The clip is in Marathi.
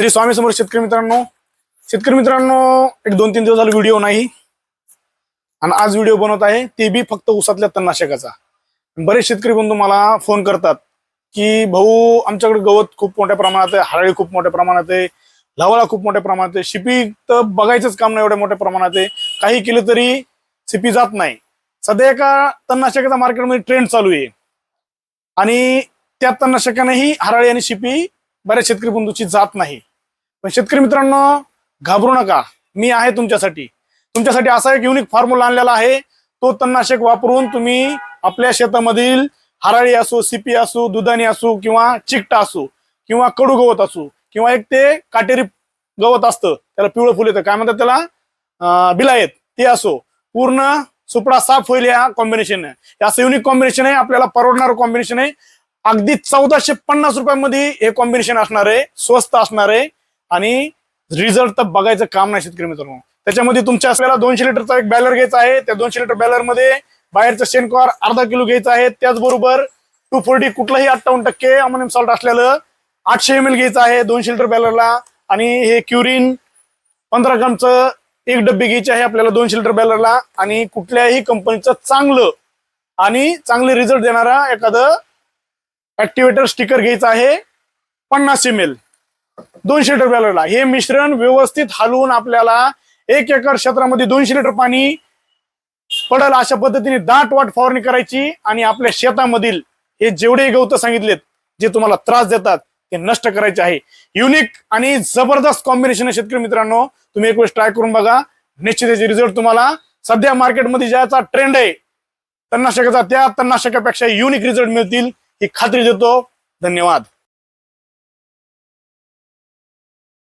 श्री स्वामी समोर शेतकरी मित्रांनो एक 2-3 दिवस झाले व्हिडिओ नाही आणि आज व्हिडिओ बनवत आहे ते बी फक्त ऊसातल्या तणनाशकाचा। बरेच शेतकरी बंधू मला फोन करतात की भाऊ आमच्याकडे गवत खूप मोठ्या प्रमाणात आहे, हरळी खूप मोठ्या प्रमाणात आहे, लावळा खूप मोठ्या प्रमाणात आहे, शिपी तर बघायचंच काम नाही एवढ्या मोठ्या प्रमाणात आहे, काही केलं तरी शिपी जात नाही। सध्या एका तणनाशकाचा मार्केटमध्ये ट्रेंड चालू आहे आणि त्या तणनाशकानेही हरळी आणि शिपी बऱ्याच शेतकरी बंधूची जात नाही। पण शेतकरी मित्रांनो घाबरू नका, मी आहे तुमच्यासाठी असा एक युनिक फॉर्म्युला आणलेला आहे। तो तणनाशक वापरून तुम्ही आपल्या शेतामधील हरळी असो, शिपी असो, दुधाणी असो किंवा चिकटा असो किंवा कडू गवत असो किंवा एक ते काटेरी गवत असतं त्याला पिवळं फुल येतं, काय म्हणतात त्याला, बिलायत, ते असो, पूर्ण सुपडा साफ होईल या कॉम्बिनेशन आहे। असं युनिक कॉम्बिनेशन आहे, आपल्याला परवडणारं कॉम्बिनेशन आहे। अगदी 1450 रुपयांमध्ये हे कॉम्बिनेशन असणार आहे, स्वस्त असणार आहे आणि रिझल्ट तर बघायचं काम नाही शेतकरी मित्रांनो। त्याच्यामध्ये तुमच्या आपल्याला 200 लिटरचा एक बॅलर घ्यायचा आहे, त्या 200 लिटर बॅलर मध्ये बाहेरचं शेणखोर अर्धा किलो घ्यायचं आहे, त्याचबरोबर 240 कुठलाही 58% अमोनियम सॉल्ट असलेलं 800 ml घ्यायचं आहे 200 लिटर बॅलरला, आणि हे क्युरिन 15 ग्रामचं एक डब्बी घ्यायची आहे आपल्याला 200 लिटर बॅलरला, आणि कुठल्याही कंपनीचं चांगलं आणि चांगले रिझल्ट देणारा एखादं ऍक्टिव्हेटर स्टिकर घ्यायचं आहे 50 ml 200 लिटर बॅलरला। हे मिश्रण व्यवस्थित हलवून आपल्याला 1 एकर क्षेत्रामध्ये 200 लिटर पाणी पडल अशा पद्धतीने दाट वाट फवारणी करायची आणि आपल्या शेतामधील हे जेवढे गवत सांगितलेत जे तुम्हाला त्रास देतात ते नष्ट करायचे आहे। युनिक आणि जबरदस्त कॉम्बिनेशन आहे शेतकरी मित्रांनो, तुम्ही एक वेळेस ट्राय करून बघा, निश्चित याचे रिझल्ट तुम्हाला सध्या मार्केटमध्ये ज्याचा ट्रेंड आहे तणनाशकाचा त्या तणनाशकापेक्षा युनिक रिझल्ट मिळतील ही खात्री देतो। धन्यवाद।